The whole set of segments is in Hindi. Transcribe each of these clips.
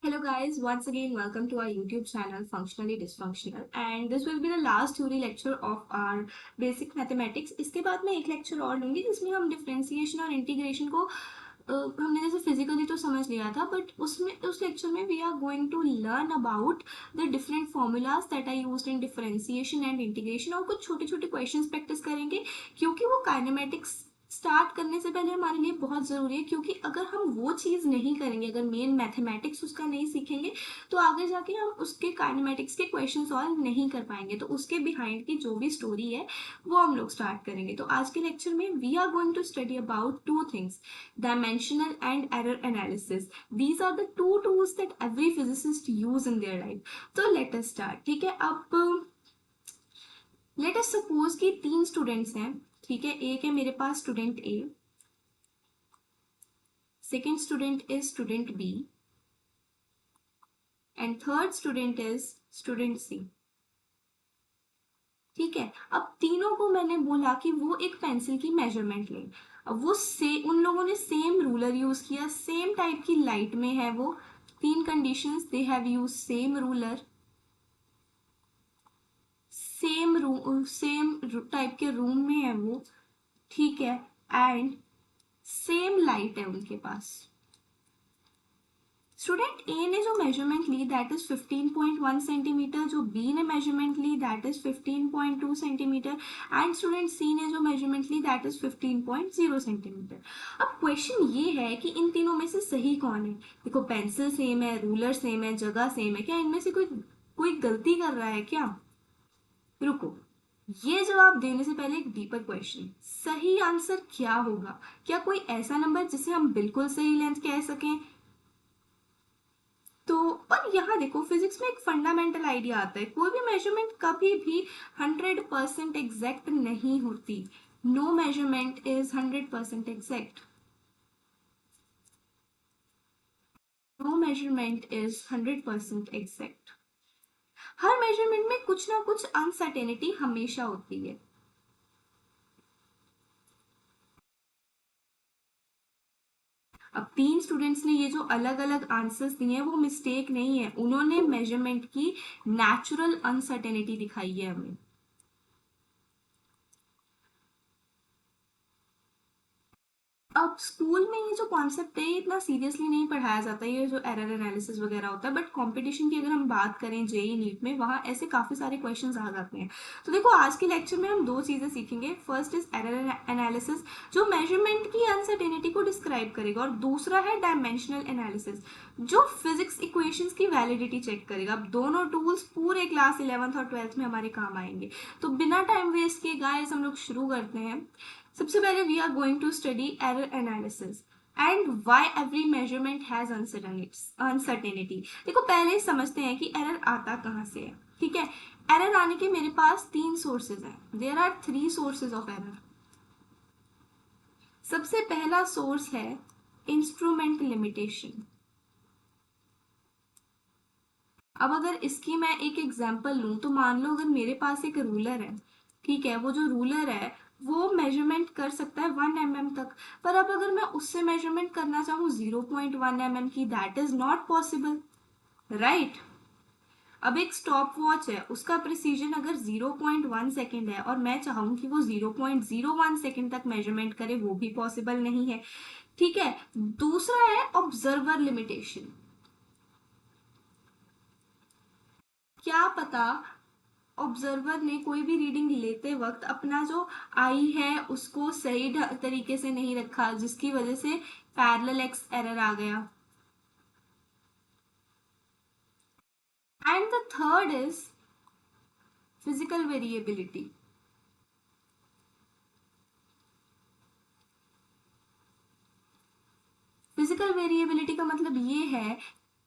Hello guys, once again welcome to our YouTube channel Functionally Dysfunctional and this will be the last theory lecture of our basic mathematics। इसके बाद मैं एक लेक्चर और लूंगी जिसमें हम डिफरेंशिएशन और इंटीग्रेशन को हमने जैसे फिजिकली तो समझ लिया था बट उसमें उस लेक्चर में we are going to learn about the different formulas that are used in differentiation and integration और कुछ छोटे छोटे क्वेश्चंस प्रैक्टिस करेंगे क्योंकि वो काइनेमेटिक्स स्टार्ट करने से पहले हमारे लिए बहुत ज़रूरी है। क्योंकि अगर हम वो चीज़ नहीं करेंगे, अगर मेन मैथमेटिक्स उसका नहीं सीखेंगे तो आगे जाके हम उसके काइनेमेटिक्स के क्वेश्चन सॉल्व नहीं कर पाएंगे। तो उसके बिहाइंड की जो भी स्टोरी है वो हम लोग स्टार्ट करेंगे। तो आज के लेक्चर में we are going to study about two things, dimensional and error analysis. These are the two tools that every physicist use in their life. तो लेट अस स्टार्ट। ठीक है, अब लेट अस सपोज कि तीन स्टूडेंट्स हैं। ठीक है, एक है मेरे पास student A, second student is student B and third student is student C। ठीक है, अब तीनों को मैंने बोला कि वो एक पेंसिल की मेजरमेंट लें। अब वो उन लोगों ने सेम रूलर यूज किया, सेम टाइप की लाइट में है वो। तीन conditions, they have use same ruler, same type के रूम में है वो। ठीक है, एंड सेम लाइट है उनके पास। स्टूडेंट ए ने जो मेजरमेंट ली दैट इज 15.1 सेंटीमीटर, जो बी ने मेजरमेंट ली that is 15.2 centimetre and student C ने जो मेजरमेंट ली दैट इज 15.0 सेंटीमीटर। अब क्वेश्चन ये है कि इन तीनों में से सही कौन है। देखो, पेंसिल सेम है, रूलर सेम है, जगह सेम है, क्या इनमें से कोई गलती कर रहा है क्या? रुको, ये जवाब देने से पहले एक डीपर क्वेश्चन, सही आंसर क्या होगा? क्या कोई ऐसा नंबर जिसे हम बिल्कुल सही लेंथ कह सकें? तो पर यहाँ देखो, फिजिक्स में एक फंडामेंटल आइडिया आता है, कोई भी मेजरमेंट कभी भी 100% एग्जैक्ट नहीं होती। No measurement is 100% exact. No measurement is 100% exact. हर मेजरमेंट में कुछ ना कुछ अनसर्टेनिटी हमेशा होती है। अब तीन स्टूडेंट्स ने ये जो अलग अलग आंसर्स दिए हैं वो मिस्टेक नहीं है, उन्होंने मेजरमेंट की नेचुरल अनसर्टेनिटी दिखाई है हमें। अब स्कूल में ये जो कॉन्सेप्ट है ये इतना सीरियसली नहीं पढ़ाया जाता है, ये जो एरर एनालिसिस वगैरह होता है, बट कंपटीशन की अगर हम बात करें जेई नीट में, वहाँ ऐसे काफ़ी सारे क्वेश्चंस आ जाते हैं। तो देखो, आज के लेक्चर में हम दो चीज़ें सीखेंगे। फर्स्ट इज एरर एनालिसिस, जो मेजरमेंट की अनसर्टेनिटी को डिस्क्राइब करेगा, और दूसरा है डायमेंशनल एनालिसिस, जो फिजिक्स इक्वेशंस की वैलिडिटी चेक करेगा। अब दोनों टूल्स पूरे क्लास 11th और 12th में हमारे काम आएंगे। तो बिना टाइम वेस्ट किए गाइस हम लोग शुरू करते हैं। सबसे पहले we are going to study error analysis and why every measurement has uncertainty. देखो, पहले समझते हैं कि एरर आता कहाँ से है। ठीक है, एरर आने के मेरे पास तीन सोर्सेज हैं। There are three sources of error. सबसे पहला सोर्स है इंस्ट्रूमेंट लिमिटेशन। अब अगर इसकी मैं एक एग्जांपल लूं तो मान लो अगर मेरे पास एक रूलर है। ठीक है, वो जो रूलर है वो मेजरमेंट कर सकता है 1 mm तक, पर अब अगर मैं उससे मेजरमेंट करना चाहूँ 0.1 mm की, that is not possible, right. अब एक स्टॉप वॉच है, उसका प्रिसीजन अगर 0.1 सेकेंड है और मैं चाहूँ कि वो 0.01 सेकेंड तक मेजरमेंट करे, वो भी पॉसिबल नहीं है। ठीक है, दूसरा है ऑब्जर्वर लिमिटेशन। क्या पता ऑब्जर्वर ने कोई भी रीडिंग लेते वक्त अपना जो आई है उसको सही तरीके से नहीं रखा, जिसकी वजह से पैरेलल एक्स एरर आ गया। And the third is physical variability. Physical variability का मतलब ये है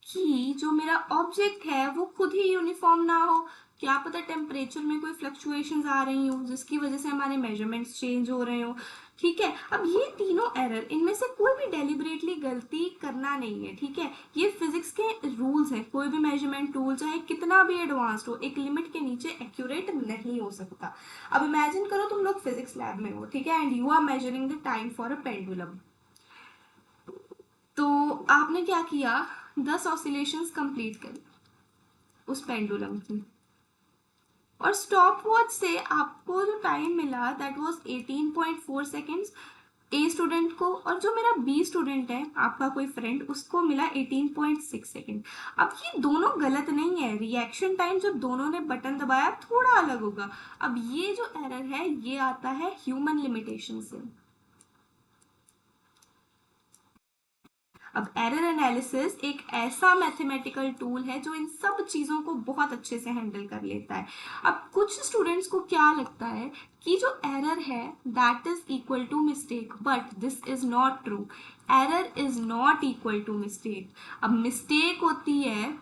कि जो मेरा ऑब्जेक्ट है वो खुद ही यूनिफॉर्म ना हो। क्या पता टेम्परेचर में कोई फ्लक्चुएशंस आ रही हो जिसकी वजह से हमारे मेजरमेंट्स चेंज हो रहे हो। ठीक है, अब ये तीनों एरर, इनमें से कोई भी डेलिबरेटली गलती करना नहीं है। ठीक है, ये फिजिक्स के रूल्स हैं, कोई भी मेजरमेंट टूल चाहे कितना भी एडवांस्ड हो, एक लिमिट के नीचे एक्यूरेट नहीं हो सकता। अब इमेजिन करो तुम लोग फिजिक्स लैब में हो, ठीक है, and you are measuring the time for a pendulum. तो आपने क्या किया, 10 ऑसिलेशंस कंप्लीट करी उस पेंडुलम की, और स्टॉप वॉच से आपको जो टाइम मिला that was 18.4 seconds a student को, और जो मेरा बी स्टूडेंट है आपका कोई फ्रेंड, उसको मिला 18.6 सेकेंड। अब ये दोनों गलत नहीं है, रिएक्शन टाइम जब दोनों ने बटन दबाया थोड़ा अलग होगा। अब ये जो एरर है ये आता है ह्यूमन लिमिटेशन से। अब एरर एनालिसिस एक ऐसा मैथमेटिकल टूल है जो इन सब चीज़ों को बहुत अच्छे से हैंडल कर लेता है। अब कुछ स्टूडेंट्स को क्या लगता है कि जो एरर है that is equal to mistake, but this is not true. Error is not equal to mistake. अब मिस्टेक होती है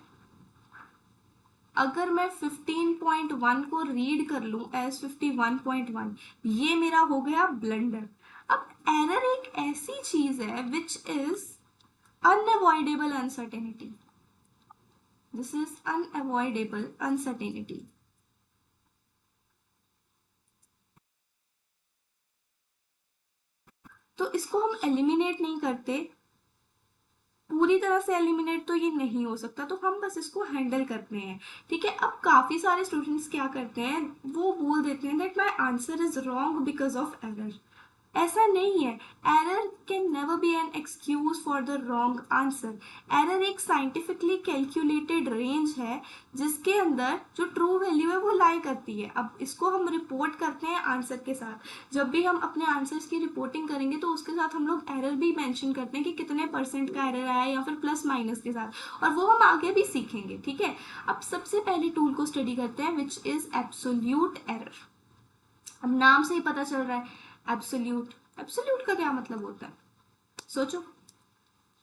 अगर मैं 15.1 को रीड कर लूं एज 51.1, ये मेरा हो गया ब्लंडर। अब एरर एक ऐसी चीज है which is unavoidable uncertainty. This is unavoidable uncertainty. तो इसको हम एलिमिनेट नहीं करते, पूरी तरह से एलिमिनेट तो ये नहीं हो सकता, तो हम बस इसको हैंडल करते हैं। ठीक है, अब काफी सारे स्टूडेंट्स क्या करते हैं, वो बोल देते हैं that my answer is wrong because of error. ऐसा नहीं है, error can never be an excuse for the wrong answer. Error एक साइंटिफिकली कैलकुलेटेड रेंज है जिसके अंदर जो ट्रू वैल्यू है वो लाई करती है। अब इसको हम रिपोर्ट करते हैं आंसर के साथ। जब भी हम अपने आंसर्स की रिपोर्टिंग करेंगे तो उसके साथ हम लोग एरर भी मेंशन करते हैं कि कितने परसेंट का एरर आया, या फिर प्लस माइनस के साथ, और वो हम आगे भी सीखेंगे। ठीक है, अब सबसे पहले टूल को स्टडी करते हैं विच इज एब्सोल्यूट एरर। अब नाम से ही पता चल रहा है एब्सोल्यूट, एब्सोल्यूट का क्या मतलब होता है, सोचो।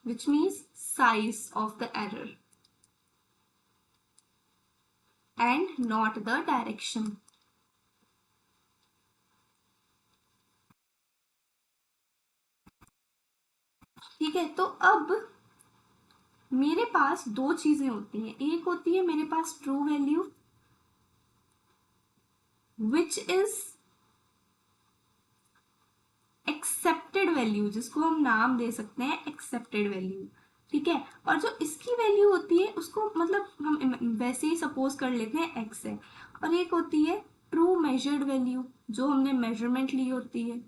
Which means size of the error and not the direction. ठीक है, तो अब मेरे पास दो चीजें होती हैं। एक होती है मेरे पास true value which is accepted value, जिसको हम नाम दे सकते हैं एक्सेप्टेड वैल्यू। ठीक है, और जो इसकी वैल्यू होती है उसको मतलब हम वैसे ही सपोज कर लेते हैं एक्स है। और एक होती है ट्रू मेजर्ड वैल्यू, जो हमने मेजरमेंट ली होती है,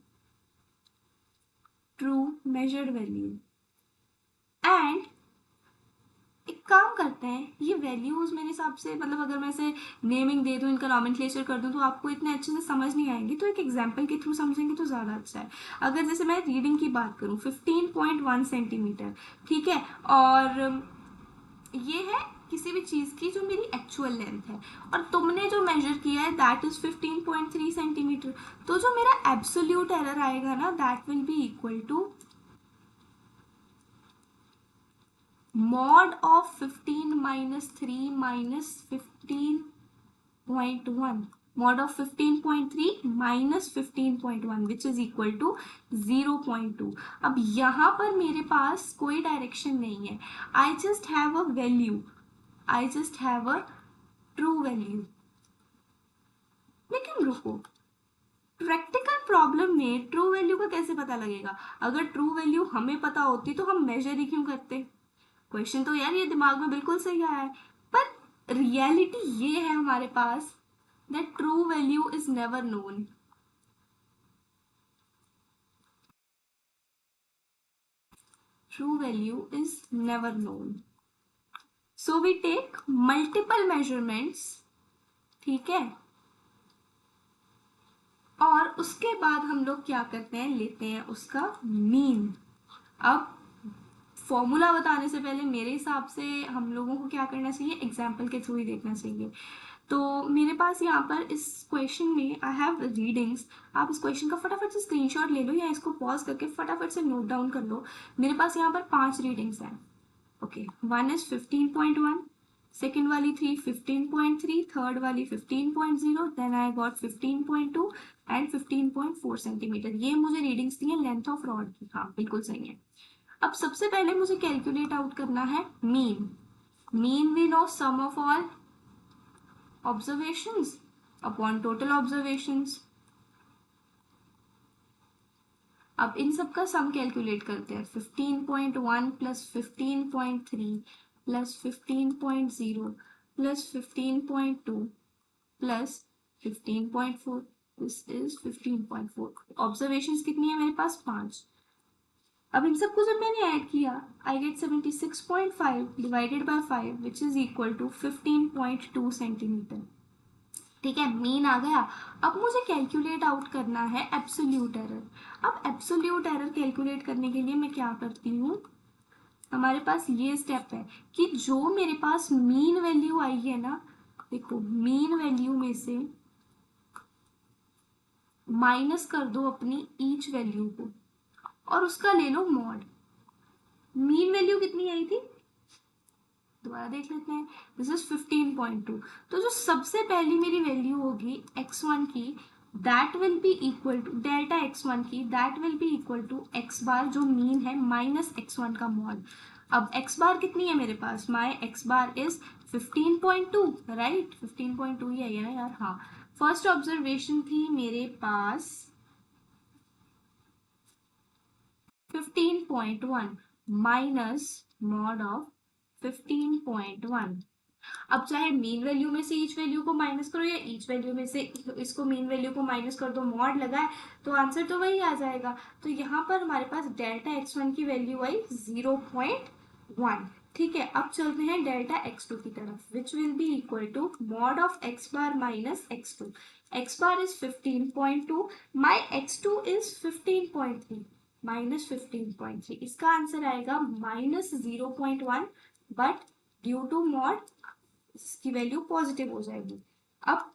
ट्रू मेजर्ड वैल्यू। एंड एक काम करते हैं, ये वैल्यूज मेरे हिसाब से मतलब अगर मैं इसे नेमिंग दे दूं, इनका नॉमेनक्लेचर कर दूं, तो आपको इतने अच्छे से समझ नहीं आएंगी, तो एक एग्जांपल के थ्रू समझेंगे तो ज़्यादा अच्छा है। अगर जैसे मैं रीडिंग की बात करूं 15.1 सेंटीमीटर, ठीक है, और ये है किसी भी चीज़ की जो मेरी एक्चुअल लेंथ है, और तुमने जो मेजर किया है दैट इज 15.3 सेंटीमीटर, तो जो मेरा एब्सोल्यूट एरर आएगा ना that will be equal to mod of 15 minus 3 minus 15.1, mod of 15.3 minus 15.1 which is equal to 0.2। अब यहाँ पर मेरे पास कोई डायरेक्शन नहीं है, I just have a value, I just have a true value। लेकिन रुको, प्रैक्टिकल प्रॉब्लम में ट्रू वैल्यू का कैसे पता लगेगा? अगर ट्रू वैल्यू हमें पता होती तो हम मेजर ही क्यों करते? क्वेश्चन तो यार ये दिमाग में बिल्कुल सही आया है, पर रियलिटी ये है हमारे पास that true value is never known. True value is never known, so we take multiple measurements. ठीक है, और उसके बाद हम लोग क्या करते हैं, लेते हैं उसका मीन। अब फॉर्मूला बताने से पहले मेरे हिसाब से हम लोगों को क्या करना चाहिए, एग्जाम्पल के थ्रू ही देखना चाहिए। तो मेरे पास यहाँ पर इस क्वेश्चन में आई हैव रीडिंग्स। आप इस क्वेश्चन का फटाफट से स्क्रीनशॉट ले लो या इसको पॉज करके फटाफट से नोट डाउन कर लो। मेरे पास यहाँ पर 5 रीडिंग्स हैं। ओके, वन इज 15.1, सेकेंड वाली थी 15.3, थर्ड वाली 15.0, then I got 15.2 and 15.4 centimetre. ये मुझे रीडिंग्स दी है लेंथ ऑफ रॉड की। हाँ बिल्कुल सही है। अब सबसे पहले मुझे कैलकुलेट आउट करना है mean. Mean we know sum of all observations upon total observations। अब इन सब का सम कैलकुलेट करते हैं, 15.1 plus 15.3 plus 15.0 plus 15.2 plus 15.4. This is 15.4. Observations कितनी है मेरे पास? 5. अब इन सबको जब मैंने ऐड किया, I get 76.5 divided by 5 which is equal to 15.2 centimetre. ठीक है, मीन आ गया. अब मुझे कैलकुलेट आउट करना है एब्सोल्यूट एरर. अब एब्सोल्यूट एरर कैलकुलेट करने के लिए मैं क्या करती हूँ, हमारे पास ये स्टेप है कि जो मेरे पास मीन वैल्यू आई है ना, देखो मीन वैल्यू में से माइनस कर दो अपनी ईच वैल्यू को और उसका ले लो मॉड. मीन वैल्यू कितनी आई थी, दोबारा देख लेते हैं. This is 15.2. तो जो सबसे पहली मेरी वैल्यू होगी x1 की, that will be equal to delta x1 की, that will be equal to x bar जो मीन है माइनस x1 का मॉड. अब x बार कितनी है मेरे पास, माई x बार इज 15.2, राइट. 15.2 ही है यार. हाँ, फर्स्ट ऑब्जर्वेशन थी मेरे पास 15.1 माइनस मॉड ऑफ 15.1. अब चाहे मीन वैल्यू में से ईच वैल्यू को माइनस करो या ईच वैल्यू में से इसको मीन वैल्यू को माइनस कर दो, मॉड लगाए तो आंसर तो वही आ जाएगा. तो यहाँ पर हमारे पास डेल्टा x1 की वैल्यू आई 0.1. ठीक है, अब चलते हैं डेल्टा x2 की तरफ, which will be equal to mod of x bar minus x2. x bar is 15.2, my x2 is 15.3, minus 15.3. इसका आंसर आएगा minus 0.1, but due to mod इसकी वैल्यू पॉजिटिव हो जाएगी. अब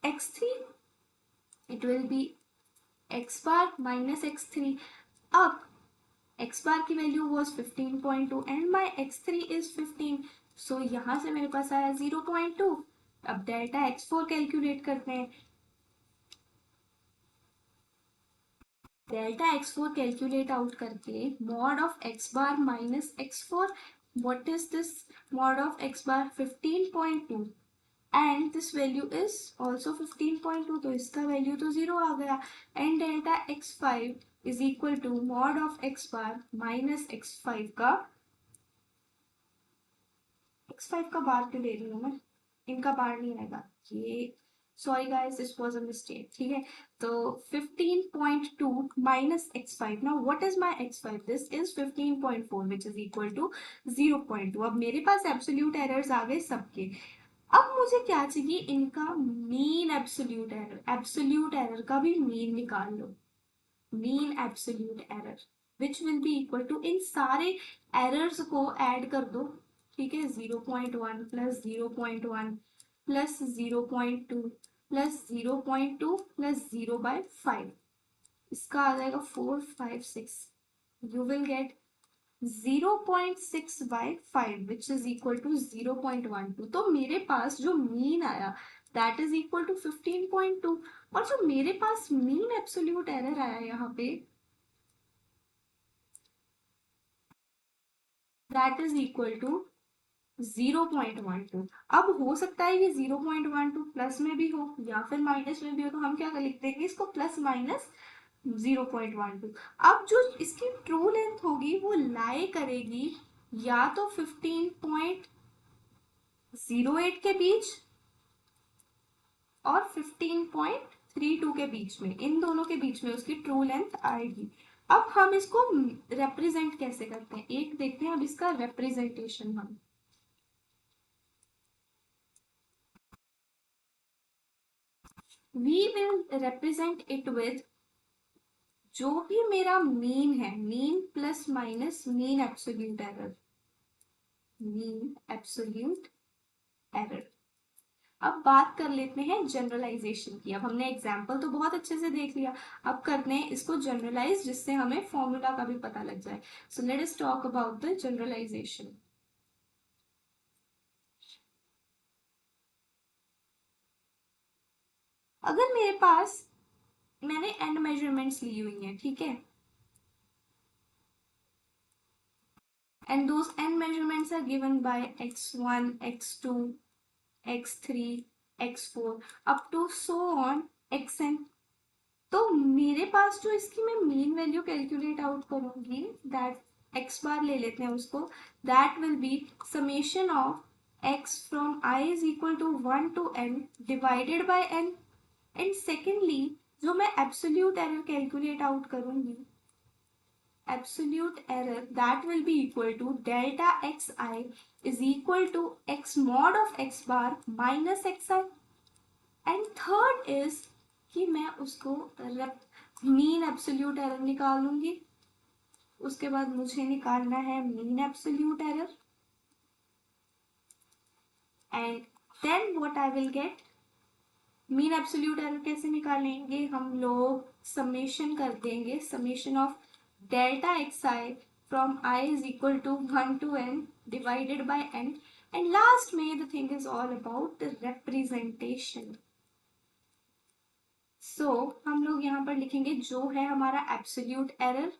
x3 it will be x bar minus x3. अब x बार की value was 15.2 and my x3 is 15, so यहां से मेरे पास आया 0.2. अब डेल्टा x4 कैलकुलेट करते हैं. डेल्टा x4 कैलकुलेट आउट करके mod of x bar minus x4, what is this mod of x bar 15.2 and this value is also 15.2, तो इसका वैल्यू तो 0 आ गया. And delta x5 is equal to mod of x bar minus x5 का, x5 का बार क्यों ले रही हूँ मैं, इनका बार नहीं आएगा ये, sorry guys this was a mistake. ठीक है, तो 15.2 minus x5. Now what is my x5, this is 15.4 which is equal to 0.2. अब मेरे पास एब्सोल्यूट एरर्स आ गए सबके. अब मुझे क्या चाहिए, इनका mean absolute error. Absolute error का भी मीन निकाल लो, mean absolute error which will be equal to, इन सारे एरर्स को ऐड कर दो. ठीक है, 0.1 प्लस 0.1 प्लस 0.2 प्लस 0.2 प्लस 0/5, इसका आ जाएगा 4, 5, 6. You will get 0.6/5 which is equal to 0.12. तो मेरे पास जो मीन आया दैट इज इक्वल टू 15.2, और जो मेरे पास मीन एब्सोल्यूट एरर आया यहाँ पे दैट इज इक्वल टू 0.12. अब हो सकता है ये 0.12 प्लस में भी हो या फिर माइनस में भी हो, तो हम क्या लिख देंगे इसको, प्लस माइनस 0.12. अब जो इसकी ट्रू लेंथ होगी वो लाई करेगी या तो 15.08 के बीच और 15.32 के बीच में, इन दोनों के बीच में उसकी ट्रू लेंथ आएगी. अब हम इसको रिप्रेजेंट कैसे करते हैं, एक देखते हैं अब इसका रिप्रेजेंटेशन. हम we will represent it with जो भी मेरा मीन है, mean plus minus mean absolute error, mean absolute error. अब बात कर लेते हैं जनरलाइजेशन की. अब हमने एग्जाम्पल तो बहुत अच्छे से देख लिया, अब करते हैं इसको जनरलाइज जिससे हमें फॉर्मूला का भी पता लग जाए. So let us talk about the generalisation. अगर मेरे पास मैंने n मेजरमेंट्स ली हुई हैं, ठीक है, and those n measurements are given by x1, x2, x3, x4 up to so on xn. तो मेरे पास जो इसकी मैं मीन वैल्यू कैलकुलेट आउट करूंगी दैट एक्स बार ले लेते हैं उसको, that will be summation of x from I is equal to 1 to n divided by n। And secondly जो मैं एब्सोल्यूट एरर कैलकुलेट आउट करूंगी, absolute error that will be equal to delta xi is equal to x mod of x bar minus xi। And third is कि मैं उसको मीन एब्सोल्यूट एरर निकालूंगी, उसके बाद मुझे निकालना है mean absolute error, and then what I will get, mean absolute error कैसे निकालेंगे हम लोग, समेशन कर देंगे, summation of delta x i from I is equal to 1 to n divided by n। And last में the thing is all about the representation. So हम लोग यहाँ पर लिखेंगे जो है हमारा एब्सोल्यूट एरर,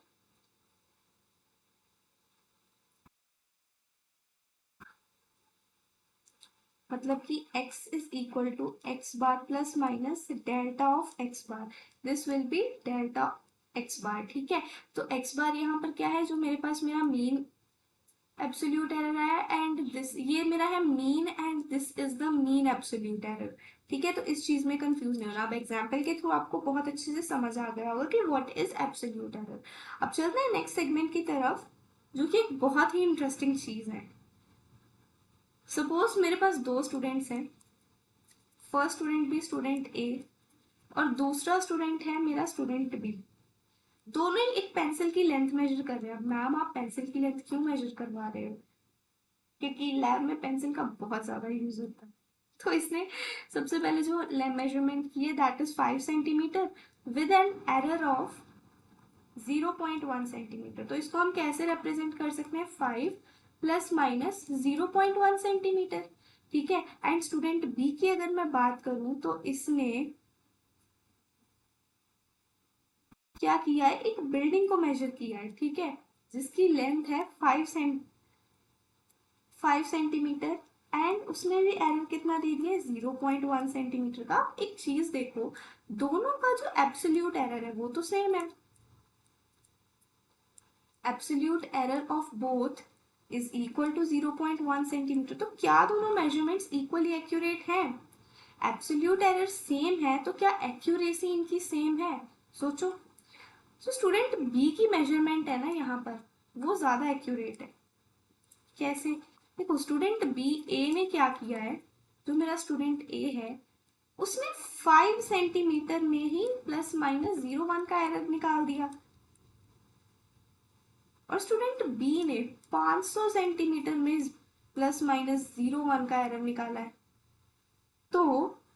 मतलब कि x is equal to x bar plus minus delta of x bar, this will be delta x bar. ठीक है, तो एक्स बार यहाँ पर क्या है, जो मेरे पास मेरा मीन एब्सोल्यूट एरर है, एंड दिस ये मेरा है mean and this is the mean absolute error. ठीक है, तो इस चीज में कंफ्यूज नहीं होना। अब एग्जाम्पल के थ्रू आपको बहुत अच्छे से समझ आ गया होगा कि व्हाट इज एब्सोल्यूट एरर। अब चलते हैं नेक्स्ट सेगमेंट की तरफ, जो कि एक बहुत ही इंटरेस्टिंग चीज है। सपोज मेरे पास दो स्टूडेंट्स हैं, फर्स्ट स्टूडेंट भी स्टूडेंट ए और दूसरा स्टूडेंट है मेरा स्टूडेंट बी। दोनों ही एक पेंसिल की लेंथ मेजर कर रहे हैं। मैम आप पेंसिल की लेंथ क्यों मेजर करवा रहे हो, क्योंकि लैब में पेंसिल का बहुत ज्यादा यूज होता है। तो इसने सबसे पहले जो मेजरमेंट की है that is 5 centimetre with an error of 0.1 centimetre. तो इसको हम कैसे रिप्रेजेंट कर सकते हैं, 5 प्लस माइनस 0.1 सेंटीमीटर। ठीक है, एंड स्टूडेंट बी की अगर मैं बात करूं तो इसने क्या किया है, एक बिल्डिंग को मेजर किया है। ठीक है, जिसकी लेंथ है 5 सेंटीमीटर, एंड उसने भी एरर कितना दे दिया है, 0.1 सेंटीमीटर का। एक चीज देखो, दोनों का जो एब्सोल्यूट एरर है वो तो सेम है, absolute error of both is equal to 0.1 centimetre. तो क्या दोनों मेजरमेंट्स इक्वली एक्यूरेट हैं, एब्सोल्यूट एरर सेम है तो क्या एक्यूरेसी इनकी सेम है, सोचो। तो स्टूडेंट बी की मेजरमेंट है ना यहाँ पर, वो ज्यादा एक्यूरेट है। कैसे, देखो स्टूडेंट बी ए ने क्या किया है, जो मेरा स्टूडेंट ए है उसने 5 सेंटीमीटर में ही प्लस माइनस 0.1 का एरर निकाल दिया, और स्टूडेंट बी ने 500 सेंटीमीटर में प्लस माइनस 0.1 का एरर निकाला है। तो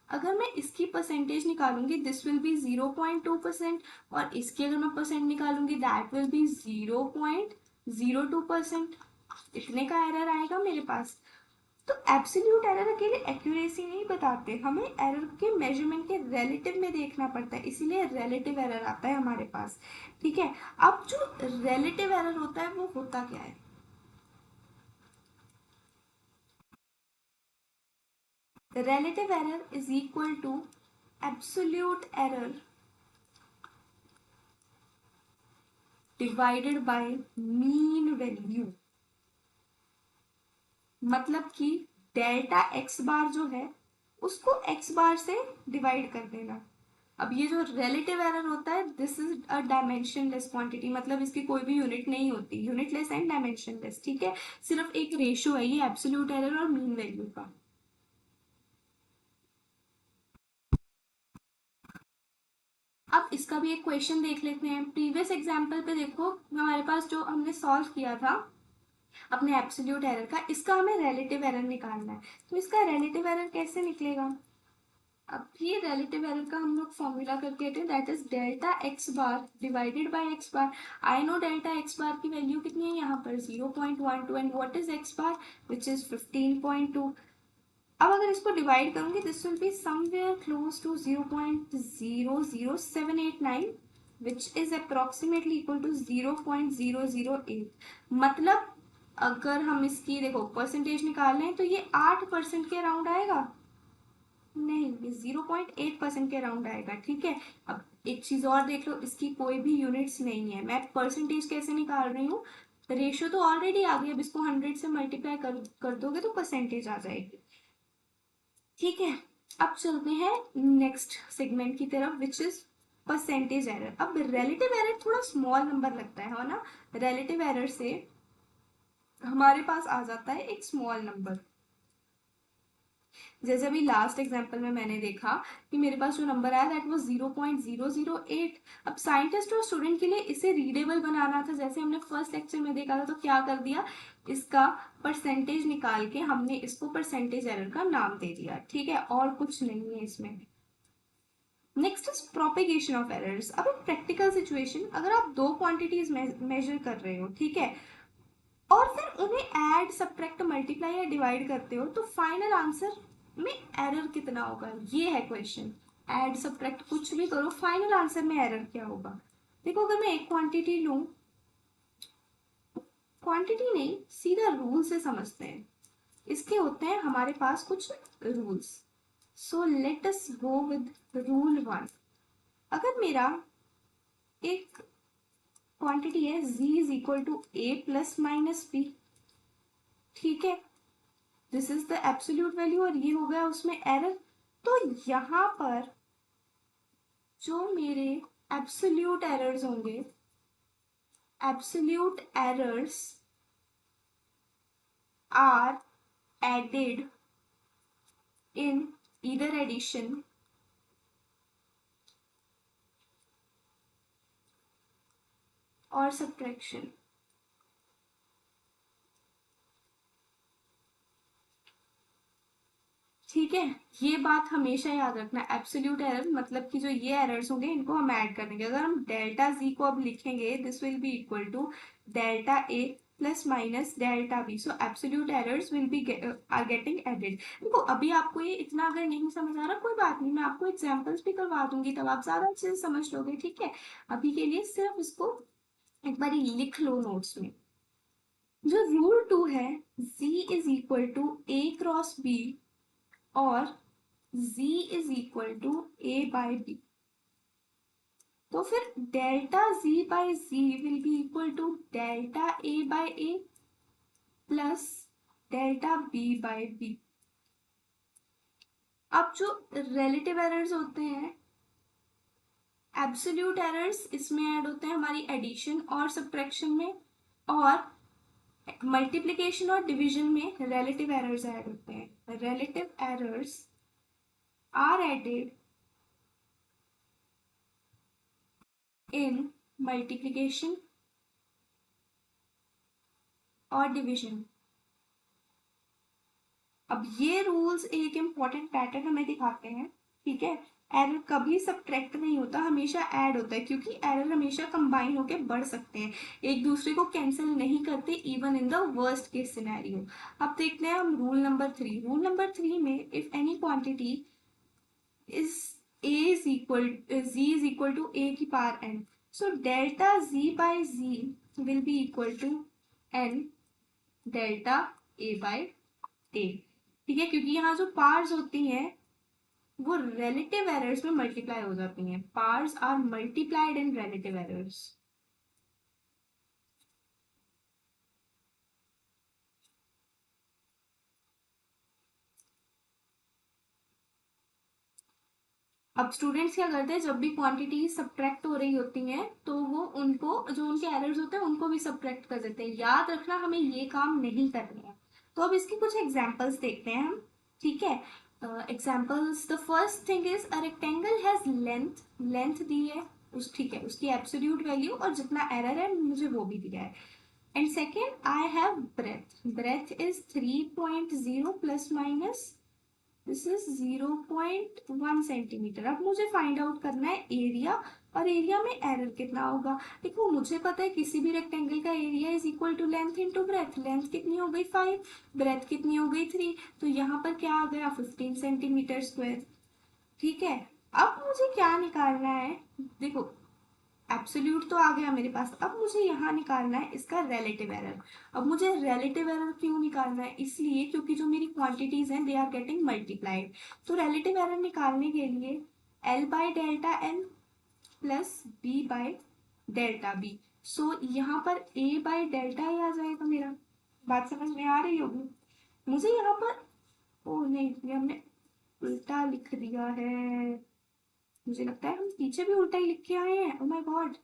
अगर मैं इसकी परसेंटेज निकालूंगी दिस विल बी 0.2%, और इसकी अगर मैं परसेंट निकालूंगी दैट विल बी 0.02%। इतने का एरर आएगा मेरे पास। तो एब्सोल्यूट एरर अकेले एक्यूरेसी नहीं बताते, हमें एरर के मेजरमेंट के रिलेटिव में देखना पड़ता है, इसीलिए रिलेटिव एरर आता है हमारे पास। ठीक है, अब जो रिलेटिव एरर होता है वो होता क्या है, relative error is equal to absolute error divided by mean value. मतलब कि डेल्टा एक्स बार जो है उसको एक्स बार से डिवाइड कर देना। अब ये जो रिलेटिव एरर होता है this is a dimensionless quantity, मतलब इसकी कोई भी यूनिट नहीं होती, यूनिटलेस एंड डायमेंशनलेस। ठीक है, सिर्फ एक रेशियो है ये एब्सोल्यूट एरर और मीन वैल्यू का। अब इसका भी एक क्वेश्चन देख लेते हैं। प्रीवियस एग्जाम्पल पे देखो, हमारे पास जो हमने सॉल्व किया था अपने एब्सोल्यूट एरर का, इसका हमें रिलेटिव एरर निकालना है। तो इसका रिलेटिव एरर कैसे निकलेगा, अब ये रिलेटिव एरर का हम लोग फॉर्मूला करके थे, that is delta x bar divided by x bar. I know delta x bar की वैल्यू कितनी है यहाँ पर 0.12, and what is x bar which is 15.2। अब अगर इसको डिवाइड करूंगी this will be somewhere close to 0.00789 which is approximately equal to 0.008। मतलब अगर हम इसकी देखो परसेंटेज निकाल लें तो ये 8% के अराउंड आएगा, नहीं ये 0.8% के अराउंड आएगा। ठीक है, अब एक चीज और देख लो, इसकी कोई भी यूनिट्स नहीं है, मैं परसेंटेज कैसे निकाल रही हूँ, रेशियो तो ऑलरेडी आ गई, अब इसको 100 से मल्टीप्लाई कर दोगे तो परसेंटेज आ जाएगी। ठीक है, अब चलते हैं नेक्स्ट सेगमेंट की तरफ, विच इज परसेंटेज एरर। अब रिलेटिव एरर थोड़ा स्मॉल नंबर लगता है ना, रिलेटिव एरर से हमारे पास आ जाता है एक स्मॉल नंबर। जैसे अभी लास्ट एग्जांपल में मैंने देखा कि मेरे पास जो नंबर आया दैट वाज 0.008। अब साइंटिस्ट और स्टूडेंट के लिए इसे रीडेबल बनाना था, जैसे हमने फर्स्ट लेक्चर में देखा था, तो क्या कर दिया, इसका परसेंटेज निकाल के हमने इसको परसेंटेज एरर का नाम दे दिया। ठीक है, और कुछ नहीं है इसमें। Next is propagation of errors. अब एक प्रैक्टिकल सिचुएशन, अगर आप दो क्वांटिटीज मेजर कर रहे हो, ठीक है, और फिर उन्हें ऐड सब्ट्रैक्ट मल्टीप्लाई या डिवाइड करते हो, तो फाइनल आंसर में एरर कितना होगा, ये है क्वेश्चन। ऐड सब्ट्रैक्ट कुछ भी करो, फाइनल आंसर में एरर क्या होगा। देखो, अगर मैं एक क्वांटिटी लूं, क्वांटिटी नहीं, सीधा रूल से समझते हैं। इसके होते हैं हमारे पास कुछ rules. So let us go with rule 1। अगर मेरा एक क्वांटिटी है z is equal to a plus minus b, ठीक है, this is the absolute value, और ये हो गया उसमें एरर। तो यहां पर जो मेरे एब्सोल्यूट एरर्स होंगे, absolute errors are added in either addition or subtraction. ठीक है, ये बात हमेशा याद रखना, एब्सोल्यूट एरर मतलब कि जो ये एरर्स होंगे इनको हम ऐड कर देंगे। अगर हम डेल्टा z को अब लिखेंगे, this will be equal to delta a plus minus delta b, so absolute errors will be are getting added. देखो, अभी आपको ये इतना अगर नहीं समझ आ रहा, कोई बात नहीं, मैं आपको एग्जाम्पल्स भी करवा दूंगी, तब आप ज्यादा अच्छे से समझ लोगे। ठीक है, अभी के लिए सिर्फ इसको एक बार लिख लो नोट्स में। जो रूल 2 है, z is equal to a cross b और z is equal to a by B, तो फिर delta z by z will be equal to delta a by a plus delta b by b। अब जो रिलेटिव एरर्स होते हैं, एब्सोल्यूट एरर्स इसमें ऐड होते हैं हमारी एडिशन और सब्ट्रैक्शन में, और मल्टीप्लिकेशन और डिवीजन में रिलेटिव एरर्स ऐड होते हैं। Relative errors are added in multiplication और डिवीजन। अब ये रूल्स एक इम्पॉर्टेंट पैटर्न हमें दिखाते हैं। ठीक है, एरर कभी सब्ट्रैक्ट नहीं होता, हमेशा ऐड होता है, क्योंकि एरर हमेशा कंबाइन होकर बढ़ सकते हैं, एक दूसरे को कैंसिल नहीं करते, even in the worst case scenario. अब देखते हैं हम रूल नंबर 3। रूल नंबर 3 में if any quantity is a is equal z is equal to a की power n, so delta z by z will be equal to n delta a by a। ठीक है, क्योंकि यहाँ जो पार्स होती हैं वो रिलेटिव एरर्स में मल्टीप्लाई हो जाती हैं, powers are multiplied in relative errors. अब स्टूडेंट्स क्या करते हैं, जब भी क्वांटिटी सब्ट्रैक्ट हो रही होती हैं तो वो उनको, जो उनके एरर्स होते हैं उनको भी सब्ट्रैक्ट कर देते हैं। याद रखना, हमें ये काम नहीं करने हैं। तो अब इसकी कुछ एग्जांपल्स देखते हैं हम। ठीक है, examples, the first thing is a rectangle has length, length दी है उस, ठीक है, उसकी एब्सोल्यूट वैल्यू और जितना एरर है मुझे वो भी दिया है। And second, I have breadth, breadth is 3.0 plus minus this is 0.1 centimetre. अब मुझे फाइंड आउट करना है एरिया, और एरिया में एरर कितना होगा। देखो, मुझे पता है किसी भी रेक्टेंगल का area is equal to length into breadth. Length कितनी हो गई 5, ब्रेथ कितनी हो गई 3, तो यहाँ पर क्या आ गया 15 सेंटीमीटर स्क्वायर। ठीक है, अब मुझे क्या निकालना है, देखो एब्सोल्यूट तो आ गया मेरे पास, अब मुझे यहाँ निकालना है इसका रिलेटिव एरर। अब मुझे रिलेटिव एरर क्यों निकालना है, इसलिए क्योंकि जो मेरी क्वांटिटीज हैं दे आर गेटिंग मल्टीप्लाइड। तो रिलेटिव एरर निकालने के लिए L by delta L plus B by delta B, सो यहाँ पर a बाय डेल्टा ही आ जाएगा मेरा। बात समझ में आ रही होगी मुझे यहाँ पर। ओ नहीं, ये हमने उल्टा लिख दिया है। मुझे लगता है हम पीछे भी उल्टा ही लिख के आए हैं। ओ माय गॉड,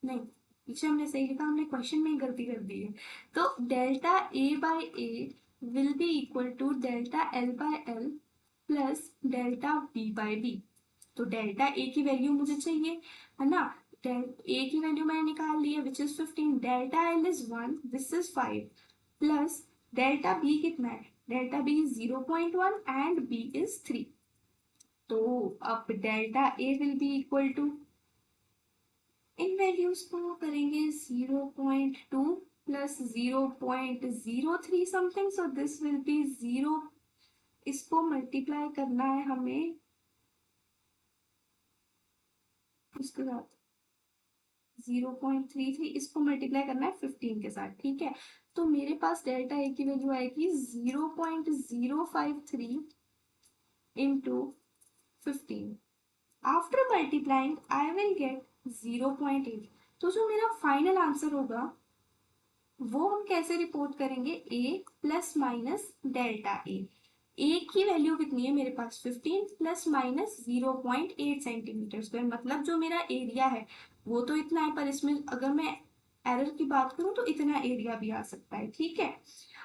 नहीं, पीछे हमने सही लिखा, हमने क्वेश्चन में ही गलती कर दी है। तो delta A by A will be equal to delta L by L plus delta B by B. तो डेल्टा ए की वैल्यू मुझे चाहिए, है ना। ए की वैल्यू मैंने निकाल ली है which is 15, delta L is 1, this is 5 plus delta B कितना है, delta B is 0.1 and B is 3। तो अब delta A will be equal to, इन वैल्यूज को करेंगे 0.2 plus 0.03 something, so this will be 0। इसको मल्टीप्लाई करना है हमें उसके साथ 0.33, इसको मल्टीप्लाई करना है 15 के साथ, ठीक है। तो मेरे पास डेल्टा ए की वैल्यू आएगी 0.053 into 15। After multiplying I will gate 0.8। तो जो मेरा फाइनल आंसर होगा वो हम कैसे रिपोर्ट करेंगे, a plus minus delta A की वैल्यू कितनी है मेरे पास 15 प्लस माइनस 0.8 सेंटीमीटर स्क्वायर, मतलब जो मेरा एरिया है वो तो इतना है, पर इसमें अगर मैं एरर की बात करूं तो इतना एरिया भी आ सकता है, ठीक है।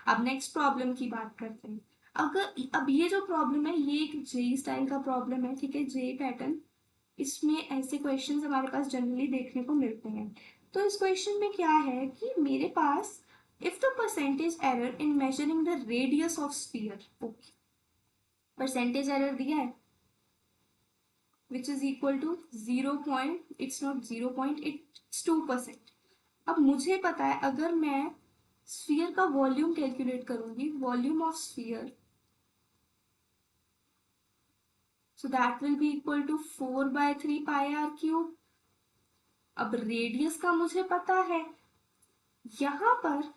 अब नेक्स्ट प्रॉब्लम की बात करते हैं। अगर अब ये जो प्रॉब्लम है ये एक जेई स्टाइल का प्रॉब्लम है, ठीक है, जेई पैटर्न। इसमें ऐसे क्वेश्चंस हमारे पास जनरली देखने को मिलते हैं। तो इस क्वेश्चन में क्या है कि मेरे पास if the percentage error in measuring the radius of sphere, okay, percentage error दिया है which is equal to 0 point, it's not 0 it's 2%। अब मुझे पता है अगर मैं स्फीयर का वॉल्यूम कैलकुलेट करूंगी, volume of sphere, so that will be equal to 4/3 pi r cube। अब रेडियस का मुझे पता है, यहाँ पर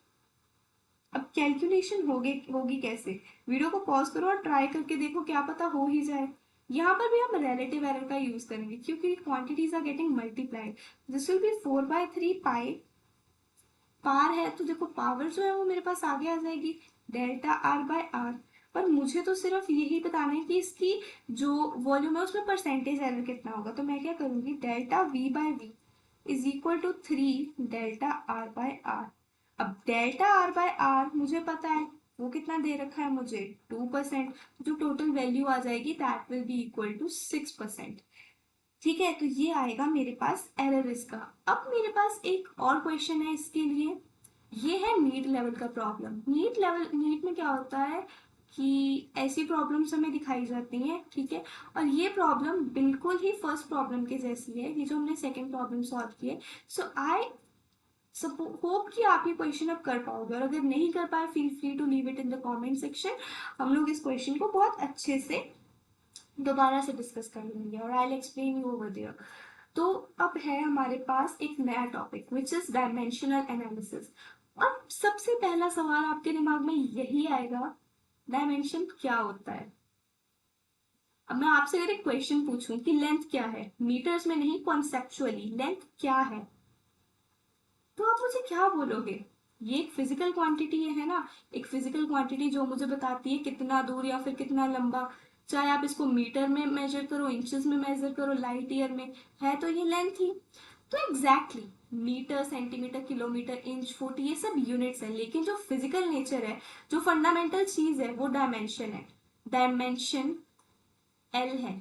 अब कैलकुलेशन होगी कैसे, वीडियो को पॉज करो और ट्राई करके देखो, क्या पता हो ही जाए। यहाँ पर भी हम रिलेटिव एरर का यूज करेंगे क्योंकि quantities are getting multiplied. This will be 4/3 pi, पार है तो देखो पावर जो है वो मेरे पास आगे आ जाएगी, डेल्टा आर बाय आर। पर मुझे तो सिर्फ यही बताना है कि इसकी जो वॉल्यूम है उसमें परसेंटेज एरर कितना होगा। तो मैं क्या करूंगी, delta V by V is equal to 3 delta R by R. अब डेल्टा आर बाय आर मुझे पता है वो कितना दे रखा है मुझे 2%, जो टोटल वैल्यू आ जाएगी that will be equal to 6%, ठीक है। तो ये आएगा मेरे पास एरर इसका। अब मेरे पास एक और क्वेश्चन है इसके लिए, ये है नीट लेवल का प्रॉब्लम। नीट में क्या होता है कि ऐसी प्रॉब्लम्स हमें दिखाई जाती हैं, ठीक है। और ये प्रॉब्लम बिल्कुल ही फर्स्ट प्रॉब्लम के जैसी है, ये जो हमने सेकंड प्रॉब्लम सॉल्व की है। सो आई होप कि आप ये क्वेश्चन अब कर पाओगे, और अगर नहीं कर पाए feel free to leave it in the comment section. हम लोग इस क्वेश्चन को बहुत अच्छे से दोबारा से डिस्कस कर लेंगे और I will explain you over there. तो अब है हमारे पास एक नया topic which is dimensional analysis. और सबसे पहला सवाल आपके दिमाग में यही आएगा, डायमेंशन क्या होता है। अब मैं आपसे अगर एक क्वेश्चन पूछूं कि लेंथ क्या है, मीटर्स में नहीं, कॉन्सेप्चुअली लेंथ क्या है, तो आप मुझे क्या बोलोगे। ये एक फिजिकल क्वांटिटी है ना, एक फिजिकल क्वांटिटी जो मुझे बताती है कितना दूर या फिर कितना लंबा, चाहे आप इसको मीटर में मेजर करो, इंचेस में मेजर करो, लाइट ईयर में, है तो ये लेंथ ही। तो exactly metre, centimetre, kilometre, inch, foot, ये सब यूनिट्स है, लेकिन जो फिजिकल नेचर है, जो फंडामेंटल चीज है वो डायमेंशन है। डायमेंशन एल है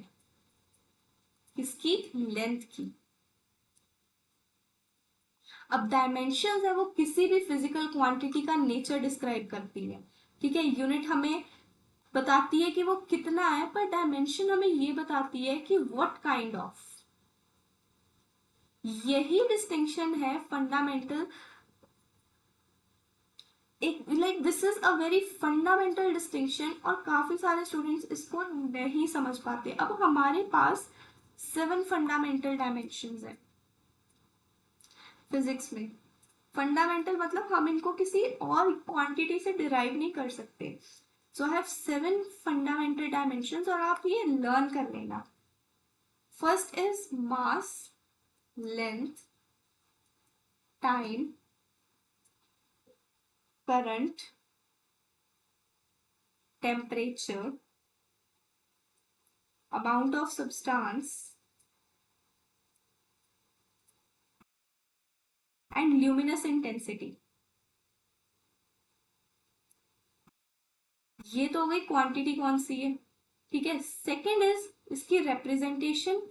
किसकी, लेंथ की। अब डायमेंशन है वो किसी भी फिजिकल क्वांटिटी का नेचर डिस्क्राइब करती है, ठीक है। यूनिट हमें बताती है कि वो कितना है, पर डायमेंशन हमें ये बताती है कि व्हाट काइंड ऑफ। यही डिस्टिंक्शन है फंडामेंटल, एक like this is a very fundamental distinction, और काफी सारे स्टूडेंट्स इसको नहीं समझ पाते। अब हमारे पास 7 फंडामेंटल डायमेंशंस है फिजिक्स में। फंडामेंटल मतलब हम इनको किसी और क्वांटिटी से डिराइव नहीं कर सकते। सो आई हैव 7 फंडामेंटल डायमेंशंस और आप ये लर्न कर लेना। First is mass, length, time, current, temperature, amount of substance and luminous intensity। ये तो हो गई क्वांटिटी कौन सी है, ठीक है। सेकंड इज इसकी रिप्रेजेंटेशन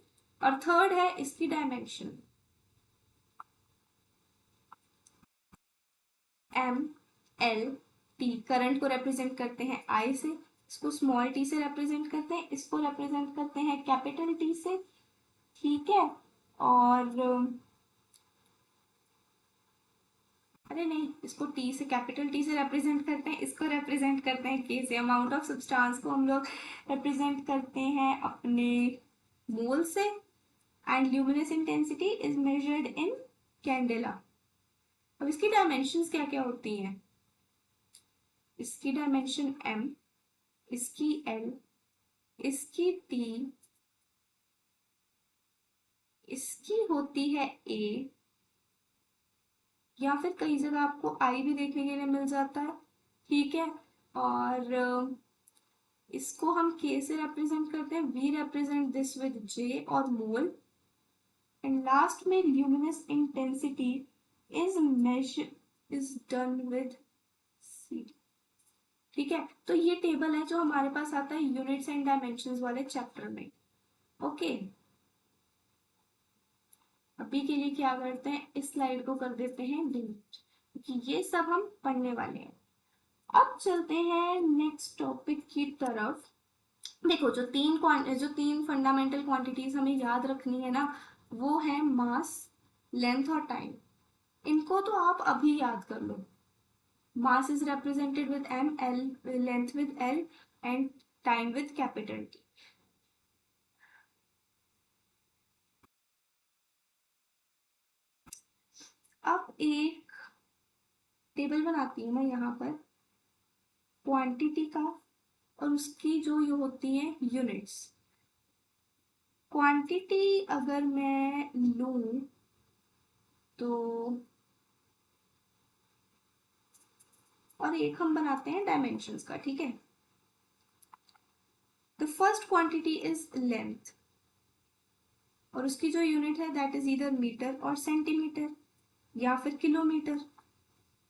और थर्ड है इसकी dimension. M L T current को रिप्रेजेंट करते हैं आई से, इसको स्मॉल टी से रिप्रेजेंट करते हैं, इसको रिप्रेजेंट करते हैं कैपिटल टी से, ठीक है। और अरे नहीं, इसको टी से कैपिटल टी से रिप्रेजेंट करते हैं, इसको रिप्रेजेंट करते हैं के से। अमाउंट ऑफ सब्सटेंस को हम लोग रिप्रेजेंट करते हैं अपने मोल से। And luminous intensity is measured in candela. अब इसकी डायमेंशंस क्या क्या होती हैं, इसकी डायमेंशन m, इसकी l, इसकी t, इसकी होती है a, या फिर कई जगह आपको i भी देखने के लिए मिल जाता है, ठीक है। और इसको हम k से रिप्रेजेंट करते हैं, v represent this with j और मोल। एंड लास्ट में luminous intensity is measure is done with c, ठीक है। तो ये टेबल है जो हमारे पास आता है यूनिट्स एंड डायमेंशंस वाले चैप्टर में, ओके। अभी के लिए क्या करते हैं, इस स्लाइड को कर देते हैं डिलीट, क्योंकि ये सब हम पढ़ने वाले हैं। अब चलते हैं नेक्स्ट टॉपिक की तरफ। देखो जो तीन फंडामेंटल क्वांटिटीज हमें याद रखनी है ना, वो है मास, लेंथ और टाइम। इनको तो आप अभी याद कर लो। Mass is represented with m, l length with l and time with capital T। अब एक टेबल बनाती हूँ मैं यहाँ पर क्वांटिटी का, और उसकी जो ये होती है यूनिट्स। क्वांटिटी अगर मैं लूं तो, और एक हम बनाते हैं डायमेंशंस का, ठीक है। The first quantity is length, और उसकी जो यूनिट है दैट इज ईदर मीटर और सेंटीमीटर या फिर kilometre.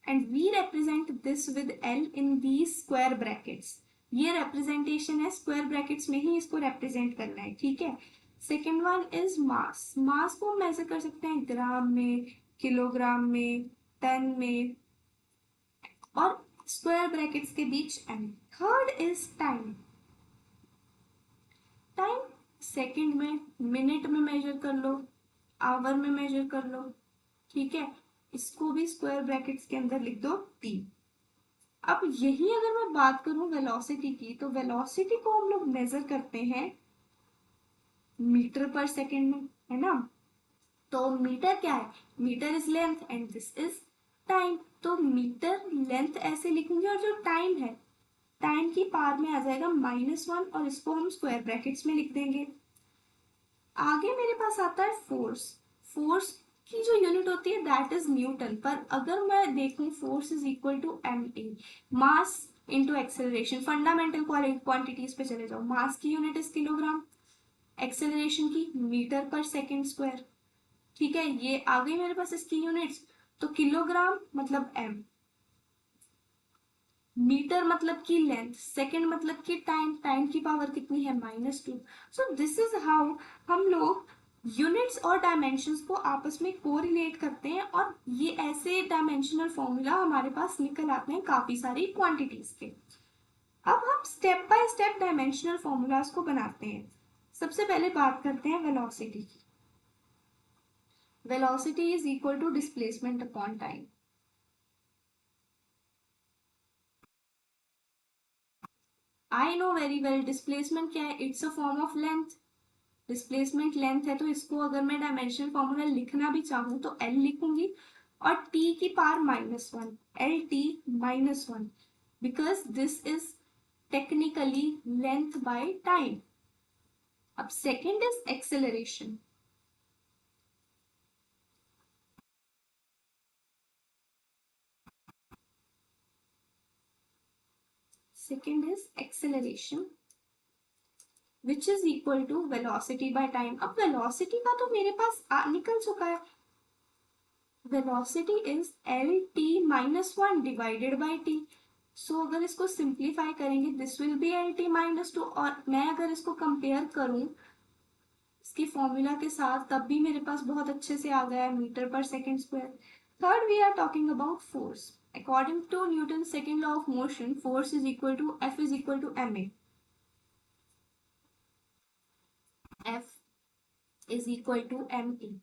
And we represent this with L in the square brackets. ये रिप्रेजेंटेशन है, स्क्वायर ब्रैकेट्स में ही इसको रिप्रेजेंट करना है, ठीक है। Second one is mass. Mass को हम मेजर कर सकते हैं ग्राम में, किलोग्राम में, टन में, और स्क्वायर ब्रैकेट्स के बीच M. Third is time. Time second में, मिनट में मेजर कर लो, आवर में मेजर कर लो, ठीक है। इसको भी स्क्वायर ब्रैकेट्स के अंदर लिख दो टी। अब यही अगर मैं बात करूं वेलोसिटी की, तो वेलोसिटी को हम लोग मेजर करते हैं मीटर पर सेकेंड में, है ना। तो मीटर क्या है, metre is length and this is time. तो मीटर लेंथ ऐसे लिखेंगे, और जो टाइम है, टाइम की पावर में आ जाएगा -1, और इसको हम स्क्वायर ब्रैकेट्स में लिख देंगे। आगे मेरे पास आता है फोर्स। फोर्स की जो यूनिट होती है दैट इज न्यूटन। पर अगर मैं देखूं, force is equal to M A, mass into acceleration. Fundamental quantities पे चले जाओ, मास की यूनिट इज किलोग्राम, एक्सेलरेशन की मीटर पर सेकेंड स्क्वायर, ठीक है। ये आ गई मेरे पास इसकी यूनिट्स। तो किलोग्राम मतलब m, मीटर मतलब की लेंथ, सेकेंड मतलब की टाइम, टाइम की पावर कितनी है -2। सो दिस इज हाउ हम लोग यूनिट्स और डायमेंशंस को आपस में कोरिलेट करते हैं, और ये ऐसे डायमेंशनल फॉर्मूला हमारे पास निकल आते हैं काफी सारी क्वांटिटीज के। अब हम step by step dimensional formulas को बनाते हैं। सबसे पहले बात करते हैं वेलोसिटी की। Velocity is equal to displacement upon time. I know very well displacement क्या है, it's a form of length. Displacement length है, तो इसको अगर मैं डायमेंशन फॉर्मूला लिखना भी चाहूँ तो एल लिखूंगी, और टी की power -1, L T -1, because this is technically length by time. अब second is acceleration. Second is acceleration which is equal to velocity by time. अब वेलोसिटी का तो मेरे पास निकल चुका है, velocity is L T minus one divided by T. So अगर इसको सिंप्लीफाई करेंगे this will be L T minus two, और मैं अगर इसको कंपेयर करूं इसके फॉर्मूला के साथ तब भी मेरे पास बहुत अच्छे से आ गया है मीटर पर second square. Third we are talking about force. According to Newton second law of motion force is equal to F is equal to M A. F is equal to M A.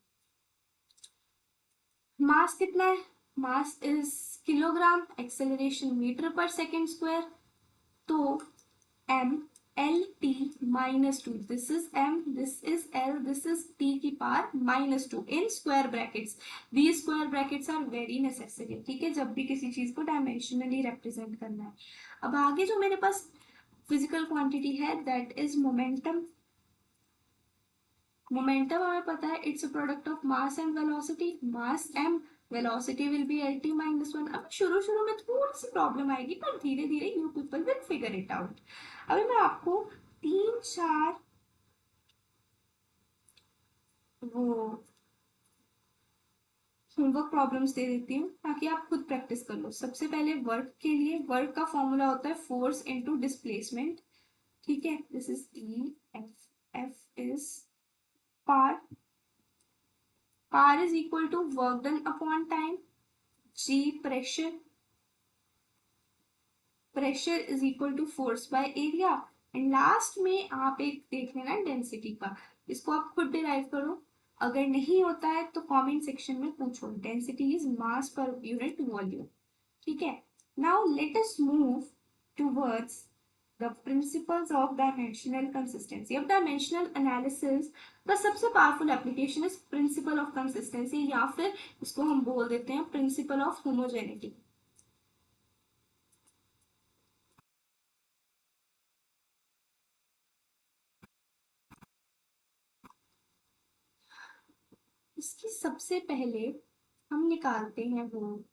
Mass कितना है, mass is kilogram, acceleration metre पर सेकेंड स्क्वायर, तो M L T minus two, this is M, this is L, this is T की power minus two in square brackets. These square brackets are very necessary, ठीक है, जब भी किसी चीज को डायमेंशनली रिप्रेजेंट करना है। अब आगे जो मेरे पास फिजिकल क्वांटिटी है दैट इज मोमेंटम। मोमेंटम हमें पता है it's a product of mass and velocity, mass M, velocity will be L T minus one. अब शुरू शुरू में थोड़ी सी प्रॉब्लम आएगी पर धीरे धीरे you people will figure it out. अभी मैं आपको तीन चार वो होमवर्क प्रॉब्लम्स दे देती हूँ ताकि आप खुद प्रैक्टिस कर लो। सबसे पहले वर्क के लिए, वर्क का फॉर्मूला होता है फोर्स इनटू डिस्प्लेसमेंट, ठीक है, this is E F, F is power, power is equal to work done upon time, जी pressure, pressure is equal to force by area, and last में आप एक देख लेना डेंसिटी का, इसको आप खुद डिराइव करो। अगर नहीं होता है तो कमेंट सेक्शन में पूछो। Density is mass per unit volume, ठीक है। Now let us move towards the principles of dimensional consistency. अब डायमेंशनल एनालिसिस का सबसे powerful application is principle of consistency, या फिर इसको हम बोल देते हैं प्रिंसिपल ऑफ होमोजेनिटी। इसकी सबसे पहले हम निकालते हैं, वो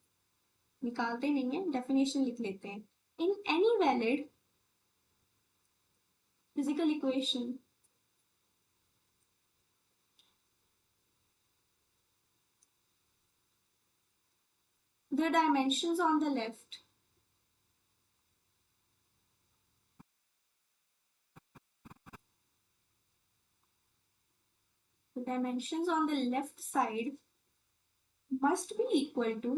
निकालते नहीं है, डेफिनेशन लिख लेते हैं। In any valid physical equation the dimensions on the left the dimensions on the left side must be equal to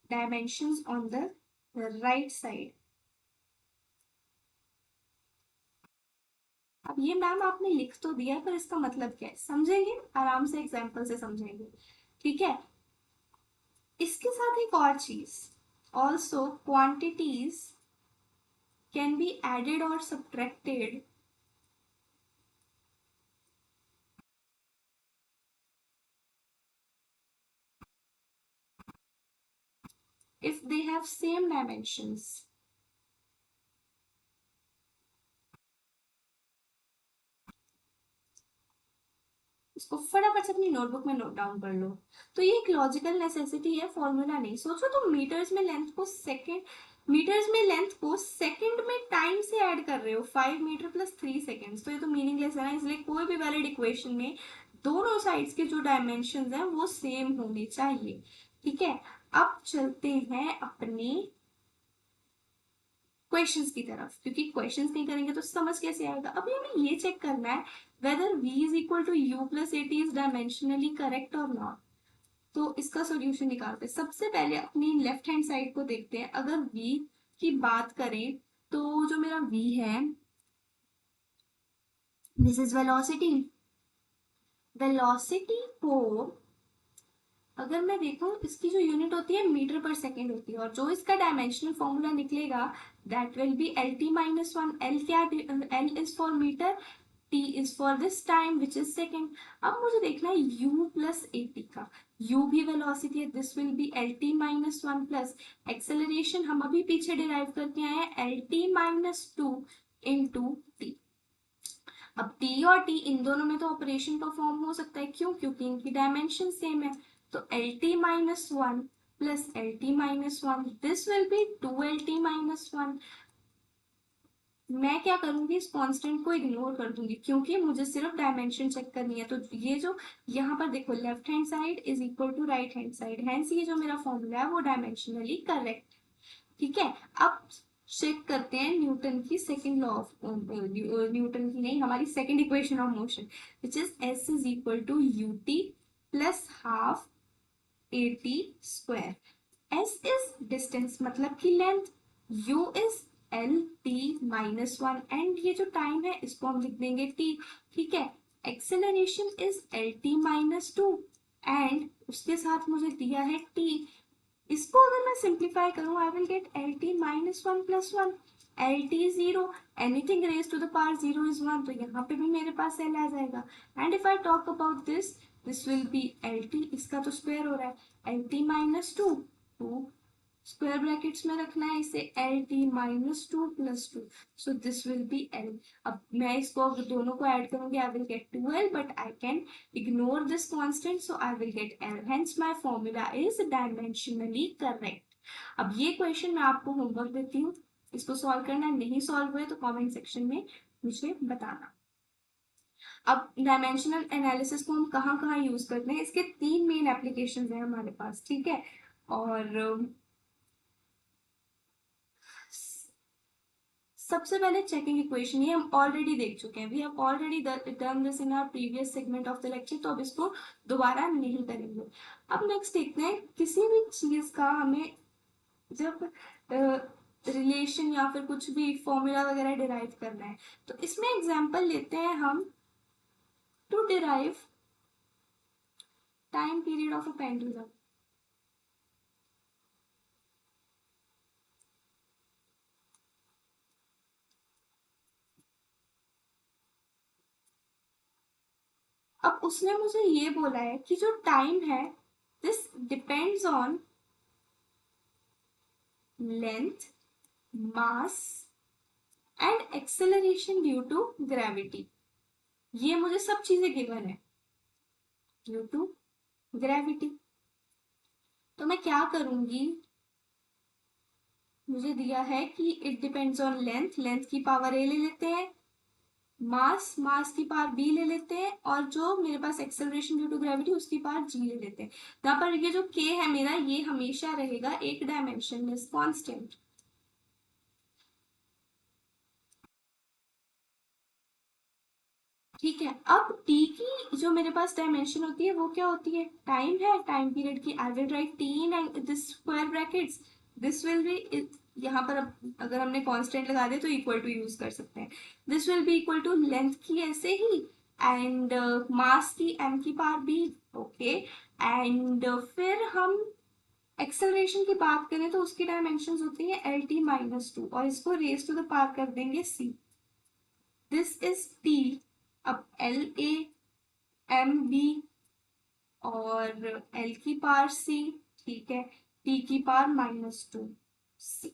dimensions on the right side। अब ये मैम आपने लिख तो दिया पर इसका मतलब क्या है समझेंगे, आराम से एग्जाम्पल से समझेंगे, ठीक है। इसके साथ एक और चीज, also quantities can be added और subtracted if they have same dimensions। इसको फटाफट से अपनी नोटबुक में नोट डाउन कर लो। तो ये एक लॉजिकल नेसेसिटी है, फॉर्मूला नहीं। सोचो तुम मीटर्स में लेंथ को सेकंड, मीटर्स में लेंथ को सेकंड में टाइम से ऐड कर रहे हो, 5 मीटर प्लस 3 सेकेंड्स, तो ये तो मीनिंगलेस है ना। इसलिए कोई भी वैलिड इक्वेशन में दोनों साइड्स के जो डायमेंशन हैं वो सेम होने चाहिए, ठीक है। अब चलते हैं अपने क्वेश्चंस की तरफ, क्योंकि क्वेश्चंस नहीं करेंगे तो समझ कैसे आएगा। अभी हमें ये चेक करना है whether v is equal to U plus A T is dimensionally correct or not. तो इसका सॉल्यूशन निकालते हैं। सबसे पहले अपनी लेफ्ट हैंड साइड को देखते हैं। अगर v की बात करें तो जो मेरा v है दिस इज वेलोसिटी। वेलोसिटी को अगर मैं देखूं इसकी जो यूनिट होती है मीटर पर सेकेंड होती है, और जो इसका डायमेंशनल फॉर्मूला निकलेगा that will be L T minus one. L क्या, L is for metre, T is for this time which is second. अब मुझे देखना है u प्लस ए टी का, u भी वेलोसिटी है, this will be L T minus one plus acceleration हम अभी पीछे डिराइव करके आए हैं L T minus two into T. अब t और t इन दोनों में तो ऑपरेशन परफॉर्म हो सकता है, क्यों, क्योंकि इनकी डायमेंशन सेम है। तो L T minus one plus L T minus one, this will be two L T minus one. मैं क्या करूंगी, इस कांस्टेंट को इग्नोर कर दूंगी क्योंकि मुझे सिर्फ डायमेंशन चेक करनी है। तो ये जो यहाँ पर देखो left hand side is equal to right hand side, hence ये जो मेरा फॉर्मूला है वो डायमेंशनली करेक्ट। ठीक है, अब चेक करते हैं न्यूटन की सेकंड लॉ ऑफ, न्यूटन की नहीं, हमारी second equation of motion which is S is equal to U T plus half A T square. S is distance मतलब की length, U is L T minus one, and ये जो टाइम है इसको हम लिख देंगे टी। ठीक है, acceleration is L T minus to, and उसके साथ मुझे दिया है टी। इसको अगर मैं सिंप्लीफाई करूं, I will get L T minus one plus one, L T zero, anything raise to the power zero is one, तो यहाँ पे भी मेरे पास एल आ जाएगा। And if I talk about this, this will be L T, इसका तो स्क्वायर हो रहा है, L T minus two, two square brackets में रखना है इसे, L T minus two plus two, so this will be L. अब मैं इसको अगर दोनों को ऐड करूंगी, I will get two L, but I can ignore this constant, so I will get L, hence my formula is dimensionally correct. अब ये क्वेश्चन मैं आपको होमवर्क देती हूँ, इसको सॉल्व करना, नहीं सॉल्व हुए तो कमेंट सेक्शन में मुझे बताना। अब डायमेंशनल एनालिसिस को हम कहाँ कहाँ यूज करते हैं, इसके तीन मेन एप्लीकेशंस हैं हमारे पास। ठीक है, और सबसे पहले चेकिंग इक्वेशन, ये हम ऑलरेडी देख चुके हैं, we have already done this in our previous segment of the lecture, तो अब इसको दोबारा नहीं करेंगे। अब नेक्स्ट देखते हैं, किसी भी चीज का हमें जब रिलेशन या फिर कुछ भी फॉर्मूला वगैरह डिराइव करना है, तो इसमें एग्जांपल लेते हैं हम, to derive time period of a pendulum. अब उसने मुझे ये बोला है कि जो टाइम है this depends on length, mass and acceleration due to gravity. ये मुझे सब चीजें गिवन है ड्यू टू ग्रेविटी। तो मैं क्या करूंगी, मुझे दिया है कि it depends on length, length की पावर ए ले लेते हैं, मास, मास की पावर बी ले लेते हैं, और जो मेरे पास एक्सेलरेशन ड्यू टू ग्रेविटी उसकी पावर जी ले लेते हैं। यहाँ पर ये जो के है मेरा, ये हमेशा रहेगा एक डायमेंशनलेस कांस्टेंट। ठीक है, अब टी की जो मेरे पास डायमेंशन होती है वो क्या होती है, टाइम है, टाइम पीरियड की, I will write T in this square brackets, this will B, यहाँ पर अब अगर हमने कांस्टेंट लगा दिया तो इक्वल टू यूज कर सकते हैं, this will be equal to length की ऐसे ही, एंड मास की एम की पावर बी। ओके, एंड फिर हम एक्सेलरेशन की बात करें तो उसकी डायमेंशन होती है एल टी माइनस टू, और इसको रेज टू द पावर कर देंगे सी, दिस इज टी। अब एल ए एम बी और एल की पावर सी, ठीक है, टी की पावर माइनस टू सी।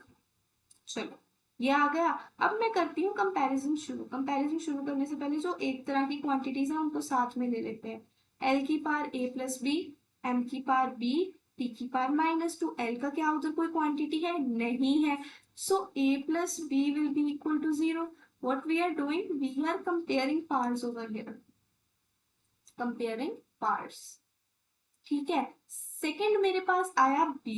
चलो ये आ गया। अब मैं करती हूँ कंपैरिजन शुरू। कंपैरिजन शुरू करने से पहले जो एक तरह की क्वांटिटीज है उनको साथ में ले लेते हैं, एल की power A plus B, M की पावर बी, टी की पावर माइनस टू। एल का क्या उधर कोई क्वांटिटी है, नहीं है, so A plus B will be equal to zero. what we are doing, we are comparing powers over here, comparing powers। ठीक है, सेकंड मेरे पास आया b,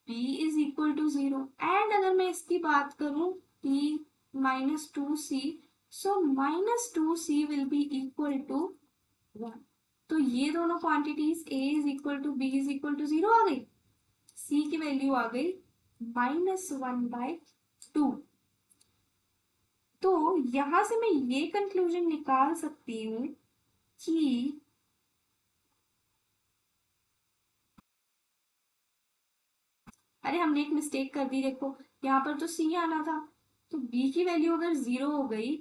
b is equal to zero, and अगर मैं इसकी बात करूं t minus two C, so minus two C will be equal to one. तो ये दोनों quantities a is equal to b is equal to zero आ गई, c की वैल्यू आ गई माइनस वन बाय टू। तो यहां से मैं ये कंक्लूजन निकाल सकती हूँ कि अरे हमने एक मिस्टेक कर दी, देखो यहाँ पर तो सी आना था, तो बी की वैल्यू अगर जीरो हो गई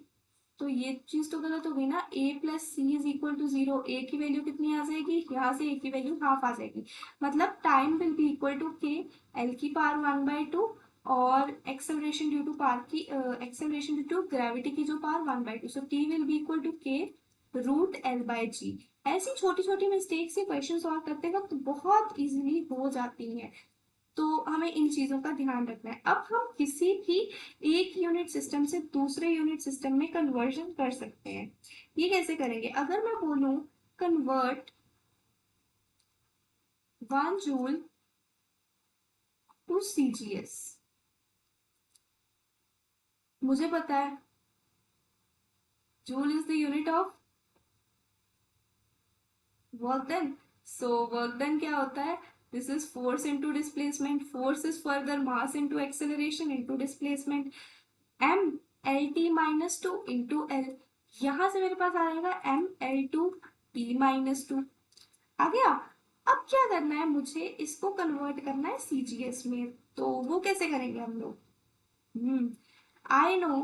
तो ये चीज तो गलत हो गई ना, A plus C is equal to zero, A की वैल्यू कितनी आ जाएगी, यहाँ से ए की वैल्यू हाफ आ जाएगी, मतलब time will be equal to K L की पावर वन बाई टू, और एक्सेलरेशन ड्यू टू पावर की एक्सेलरेशन ड्यू टू ग्रेविटी की जो power one by two, so T will be equal to K root L by G. ऐसी छोटी छोटी मिस्टेक्स से क्वेश्चन सॉल्व करते वक्त बहुत इजीली हो जाती हैं। तो हमें इन चीजों का ध्यान रखना है। अब हम किसी भी एक यूनिट सिस्टम से दूसरे यूनिट सिस्टम में कन्वर्जन कर सकते हैं। ये कैसे करेंगे? अगर मैं बोलूं कन्वर्ट 1 जूल टू सीजीएस, मुझे पता है joule is the unit of work done. So work done क्या होता है? This is force into displacement. Force is further mass into acceleration into displacement. M L T minus two into L, यहां से मेरे पास आ जाएगा M L two T minus two. आ गया। अब क्या करना है? मुझे इसको कन्वर्ट करना है सीजीएस में। तो वो कैसे करेंगे हम लोग? आई नो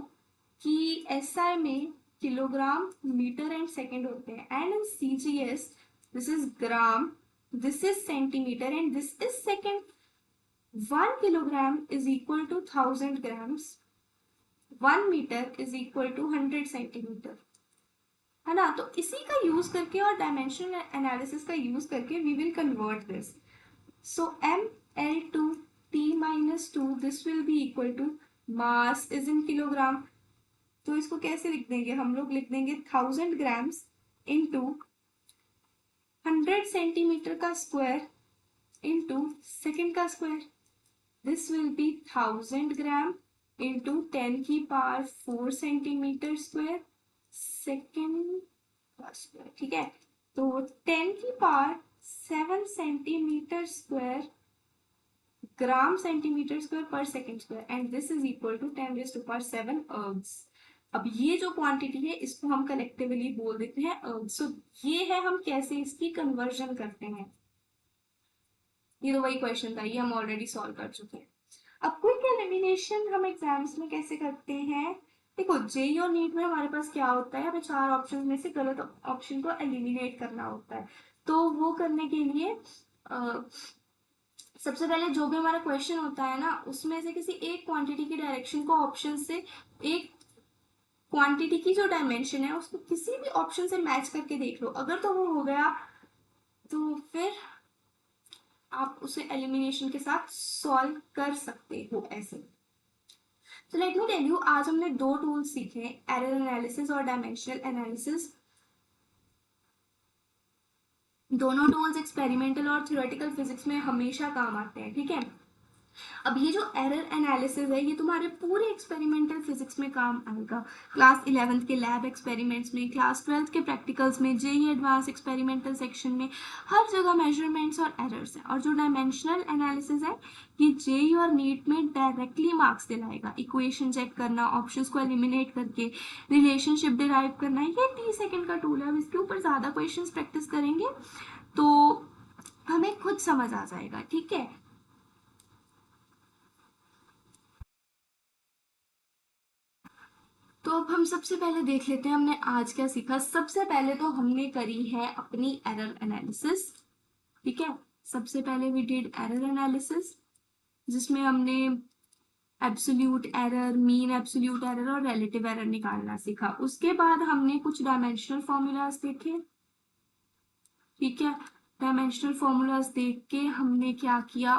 कि एसआई में किलोग्राम मीटर एंड सेकंड होते हैं, and in CGS this is gram, this is centimetre and this is second. 1 kilogram is equal to 1000 grams, 1 metre is equal to 100 centimetre, है ना? तो इसी का यूज करके और डायमेंशनल एनालिसिस का यूज करके we will convert this. So M L two T minus two, this will be equal to mass is in kilogram. तो इसको कैसे लिख देंगे? हम लोग लिख देंगे 1000 ग्राम्स इंटू 100 सेंटीमीटर का स्क्वायर इंटू सेकेंड का square. This will be 1000 gram into 10 की पावर 4 सेंटीमीटर स्क्वायर सेकेंड का स्क्वायर। ठीक है, तो 10 की power 7 centimetre square gram centimetre square पर second square, and this is equal to 10 raise to power 7 ergs. अब ये जो क्वांटिटी है इसको हम कलेक्टिवली बोल देते हैं अर्ग्स। सो ये है हम कैसे इसकी कन्वर्जन करते हैं। ये तो वही क्वेश्चन था, ये हम ऑलरेडी सॉल्व कर चुके हैं। अब क्विक एलिमिनेशन हम एग्जाम्स में कैसे करते हैं? देखो, जेई और नीट में हमारे पास क्या होता है, हमें 4 ऑप्शन में से गलत ऑप्शन को एलिमिनेट करना होता है। तो वो करने के लिए सबसे पहले जो भी हमारा क्वेश्चन होता है ना, उसमें से किसी एक क्वांटिटी की डायरेक्शन को ऑप्शन से, एक क्वांटिटी की जो डायमेंशन है उसको किसी भी ऑप्शन से मैच करके देख लो। अगर तो वो हो गया तो फिर आप उसे एलिमिनेशन के साथ सॉल्व कर सकते हो ऐसे। तो लेट मी टेल यू, आज हमने 2 टूल्स सीखे, एरर एनालिसिस और डायमेंशनल एनालिसिस। दोनों टूल्स एक्सपेरिमेंटल और थ्योरेटिकल फिजिक्स में हमेशा काम आते हैं। ठीक है, अब ये जो एरर एनालिसिस है ये तुम्हारे पूरे एक्सपेरिमेंटल फिजिक्स में काम आएगा। क्लास 11th के लैब एक्सपेरिमेंट्स में, क्लास 12th के प्रैक्टिकल्स में, जेई एडवांस एक्सपेरिमेंटल सेक्शन में, हर जगह मेजरमेंट्स और एरर्स हैं। और जो डायमेंशनल एनालिसिस है ये जेई और नीट में डायरेक्टली मार्क्स दिलाएगा। इक्वेशन चेक करना, ऑप्शंस को एलिमिनेट करके रिलेशनशिप डिराइव करना, ये 30 सेकेंड का टूल है। अब इसके ऊपर ज़्यादा क्वेश्चंस प्रैक्टिस करेंगे तो हमें खुद समझ आ जाएगा। ठीक है, तो अब हम सबसे पहले देख लेते हैं हमने आज क्या सीखा। सबसे पहले तो हमने करी है अपनी एरर एनालिसिस। ठीक है, सबसे पहले वी डिड एरर एनालिसिस, जिसमें हमने absolute error, mean absolute error और रिलेटिव एरर निकालना सीखा। उसके बाद हमने कुछ डायमेंशनल फॉर्मूलाज देखे। ठीक है, डायमेंशनल फॉर्मूलाज देख के हमने क्या किया,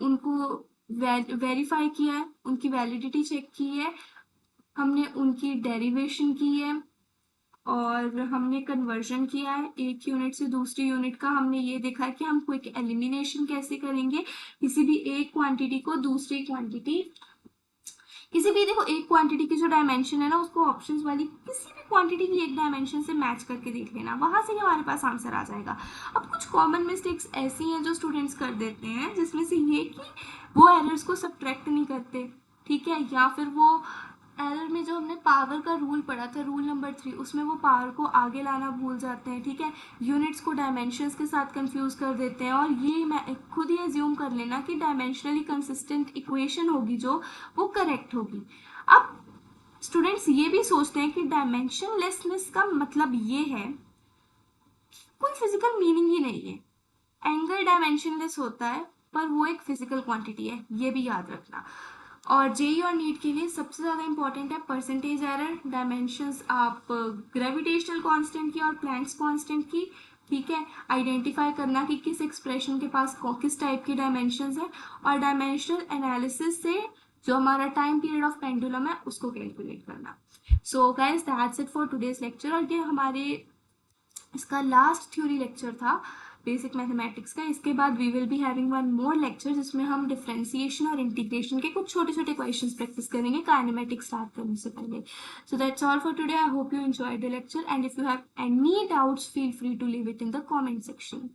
उनको वेरीफाई किया है, उनकी वैलिडिटी चेक की है, हमने उनकी डेरिवेशन की है और हमने कन्वर्जन किया है एक यूनिट से दूसरी यूनिट का। हमने ये देखा है कि हम क्विक एलिमिनेशन कैसे करेंगे किसी भी एक क्वांटिटी को दूसरी क्वांटिटी, किसी भी, देखो, एक क्वांटिटी की जो डायमेंशन है ना उसको ऑप्शंस वाली किसी भी क्वांटिटी की एक डायमेंशन से मैच करके देख लेना, वहां से हमारे पास आंसर आ जाएगा। अब कुछ कॉमन मिस्टेक्स ऐसी हैं जो स्टूडेंट्स कर देते हैं, जिसमें से ये कि वो एरर्स को सब्ट्रैक्ट नहीं करते। ठीक है, या फिर वो एरर में जो हमने पावर का रूल पढ़ा था, रूल नंबर 3, उसमें वो पावर को आगे लाना भूल जाते हैं। ठीक है, यूनिट्स को डायमेंशंस के साथ कंफ्यूज कर देते हैं, और ये मैं खुद ही एज्यूम कर लेना कि डायमेंशनली कंसिस्टेंट इक्वेशन होगी जो, वो करेक्ट होगी। अब स्टूडेंट्स ये भी सोचते हैं कि डायमेंशनलेसनेस का मतलब ये है कोई फिजिकल मीनिंग ही नहीं है। एंगल डायमेंशनलेस होता है पर वो एक फिजिकल क्वांटिटी है, ये भी याद रखना। और जेई और नीट के लिए सबसे ज़्यादा इंपॉर्टेंट है परसेंटेज एरर, डायमेंशंस आप ग्रेविटेशनल कांस्टेंट की और प्लैंक्स कांस्टेंट की, ठीक है, आइडेंटिफाई करना कि किस एक्सप्रेशन के पास किस टाइप की डायमेंशंस है, और डायमेंशनल एनालिसिस से जो हमारा टाइम पीरियड ऑफ पेंडुलम है उसको कैलकुलेट करना। So guys that's it for today's lecture. और ये हमारे इसका लास्ट थ्योरी लेक्चर था बेसिक मैथमेटिक्स का। इसके बाद we will be having one more lecture जिसमें हम डिफरेंशिएशन और इंटीग्रेशन के कुछ छोटे छोटे क्वेश्चंस प्रैक्टिस करेंगे काइनेमेटिक्स स्टार्ट करने से पहले। So that's all for today. I hope you enjoyed the lecture and if you have any doubts feel free to leave it in the comment section.